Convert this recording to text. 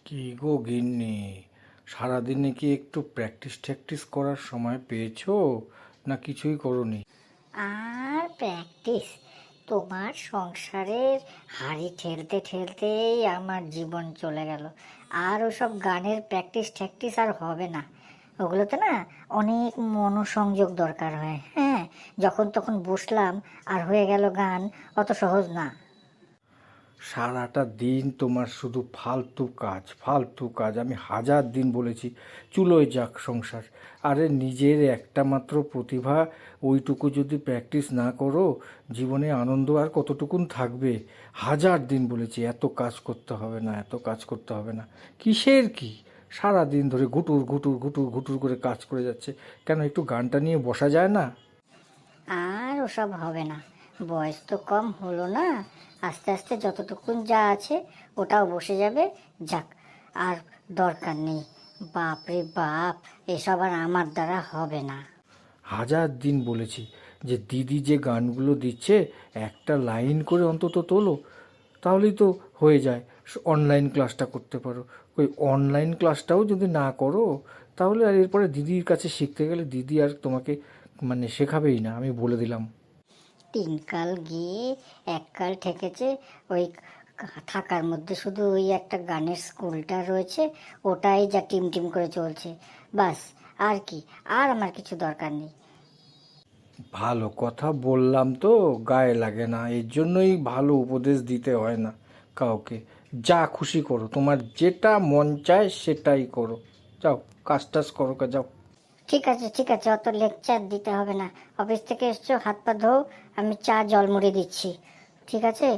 কি গো গিন্নি, সারাদিনে কি একটু প্র্যাকটিস ট্যাকটিস করার সময় পেয়েছো, না কিছুই করোনি? আর প্র্যাকটিস? তোমার সংসারের হাঁড়ি ঠেলতে ঠেলতেই আমার জীবন চলে গেল। আর ওসব গানের প্র্যাকটিস ট্যাকটিস আর হবে না। ওগুলোতে না অনেক মনোসংযোগ দরকার হয়। হ্যাঁ, যখন তখন বসলাম আর হয়ে গেল গান, অত সহজ না। সারাটা দিন তোমার শুধু ফালতু কাজ ফালতু কাজ, আমি হাজার দিন বলেছি চুলোয় যাক সংসার। আরে নিজের একটা মাত্র প্রতিভা, ওইটুকু যদি প্র্যাকটিস না করো, জীবনে আনন্দ আর কতটুকুন থাকবে? হাজার দিন বলেছি এত কাজ করতে হবে না, এত কাজ করতে হবে না। কিসের কি, সারা দিন ধরে ঘুটুর ঘুটুর ঘুটুর ঘুটুর করে কাজ করে যাচ্ছে। কেন একটু গানটা নিয়ে বসা যায় না? আর ওসব হবে না। বয়স তো কম হলো না, আস্তে আস্তে যতটুকুন যা আছে ওটাও বসে যাবে। যাক, আর দরকার নেই। বাপ রে বাপ, এসব আর আমার দ্বারা হবে না। হাজার দিন বলেছি যে দিদি যে গানগুলো দিচ্ছে একটা লাইন করে অন্তত তোলো, তাহলেই তো হয়ে যায়। অনলাইন ক্লাসটা করতে পারো। ওই অনলাইন ক্লাসটাও যদি না করো, তাহলে আর এরপরে দিদির কাছে শিখতে গেলে দিদি আর তোমাকে শেখাবেই না, আমি বলে দিলাম। 3 কাল গিয়ে 1 কাল ঠেকেছে। ওই থাকার মধ্যে শুধু ওই একটা গানের স্কুলটা রয়েছে, ওটাই যা টিম করে চলছে। বাস, আর কি, আর আমার কিছু দরকার নেই। ভালো কথা বললাম তো, গায়ে লাগে না, এর জন্যই ভালো উপদেশ দিতে হয় না কাউকে। যা খুশি করো, তোমার যেটা মন চায় সেটাই করো। যাও, কাজ টাজ করো, যাও। ঠিক আছে ঠিক আছে, অত লেকচার দিতে হবে না। অফিস থেকে এসছো, হাত পা ধোও, আমি চা জল মুড়ি দিচ্ছি। ঠিক আছে।